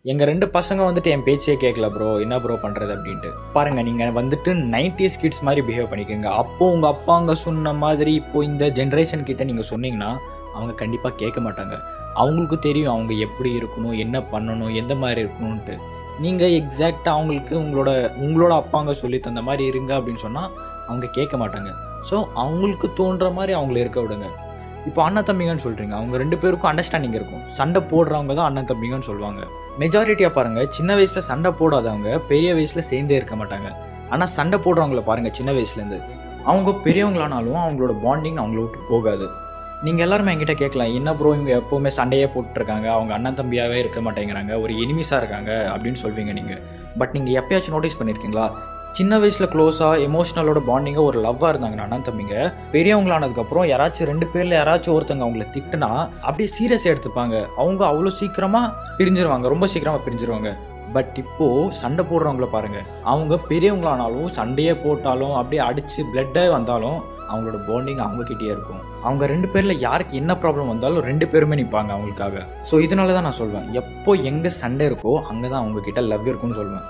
எங்க 2 பசங்க வந்துட்டு என் பேச்சே கேட்கல ப்ரோ. என்ன ப்ரோ பண்றது அப்டின்ட்டு. பாருங்க நீங்க வந்துட்டு 90ஸ் கிட்ஸ் மாரி பிஹேவ் பண்ணிக்கங்க. அப்போ உங்க அப்பாங்க சொன்ன மாதிரி இப்போ இந்த ஜெனரேஷன் கிட்ட நீங்க சொன்னீங்கன்னா, அவங்க கண்டிப்பா கேட்க மாட்டாங்க. அவங்களுக்கு தெரியும் அவங்க எப்படி இருக்கணும், என்ன பண்ணணும், எந்த மாரி இருக்கணுன்ட்டு. நீங்க எக்ஸாக்ட்டா அவங்களுக்கு உங்களோட அப்பாங்க சொல்லி தந்த மாரி இருங்க அப்டின்னு சொன்னா, அவங்க கேட்க மாட்டாங்க. ஸோ அவங்களுக்கு தோன்ற மாரி அவங்கள இருக்க விடுங்க. இப்போ அண்ணன் தம்பிங்கன்னு சொல்றீங்க. அவங்க 2 பேருக்கும் அண்டர்ஸ்டாண்டிங் இருக்கும். சண்டை போடுறவங்க தான் அண்ணன் தம்பிங்கன்னு சொல்லுவாங்க. மெஜாரிட்டியா பாருங்க, சின்ன வயசுல சண்டை போடாதவங்க பெரிய வயசுல சேர்ந்தே இருக்க மாட்டாங்க. ஆனா சண்டை போடுறவங்கள பாருங்க சின்ன வயசுலேருந்து. அவங்க பெரியவங்களானாலும் அவங்களோட பாண்டிங் அவங்கள விட்டு போகாது. நீங்க எல்லாருமே என்கிட்ட கேட்கலாம், "என்ன ப்ரோ இவங்க எப்பவுமே சண்டையே போட்டுட்டுருக்காங்க. அவங்க அண்ணன் தம்பியாவே இருக்க மாட்டேங்கிறாங்க. ஒரு எனிமீஸா இருக்காங்க" அப்படின்னு சொல்வீங்க நீங்க. பட் நீங்க எப்பயாச்சும் நோட்டீஸ் பண்ணியிருக்கீங்களா? சின்ன வயசுல க்ளோஸா எமோஷனலோட பாண்டிங்கா ஒரு லவ்வா இருந்தாங்கன்னா அண்ணன் தம்பிங்க, பெரியவங்களானதுக்கப்புறம் யாராச்சும் 2 பேர்ல யாராச்சும் ஒருத்தங்க அவங்கள திட்டுனா, அப்படியே சீரியஸா எடுத்துப்பாங்க. அவங்க அவ்வளோ சீக்கிரமா பிரிஞ்சிருவாங்க. ரொம்ப சீக்கிரமா பிரிஞ்சிருவாங்க. பட் இப்போ சண்டை போடுறவங்கள பாருங்க. அவங்க பெரியவங்களானாலும், சண்டையே போட்டாலும், அப்படியே அடிச்சு பிளட்டே வந்தாலும், அவங்களோட பாண்டிங் அவங்க கிட்டயே இருக்கும். அவங்க 2 பேர்ல யாருக்கு என்ன ப்ராப்ளம் வந்தாலும் 2 பேருமே நிப்பாங்க அவங்களுக்காக. ஸோ இதனால தான் நான் சொல்வேன். எப்போ எங்க சண்டை இருக்கோ, அங்க தான் அவங்க கிட்ட லவ் இருக்குன்னு சொல்வேன்.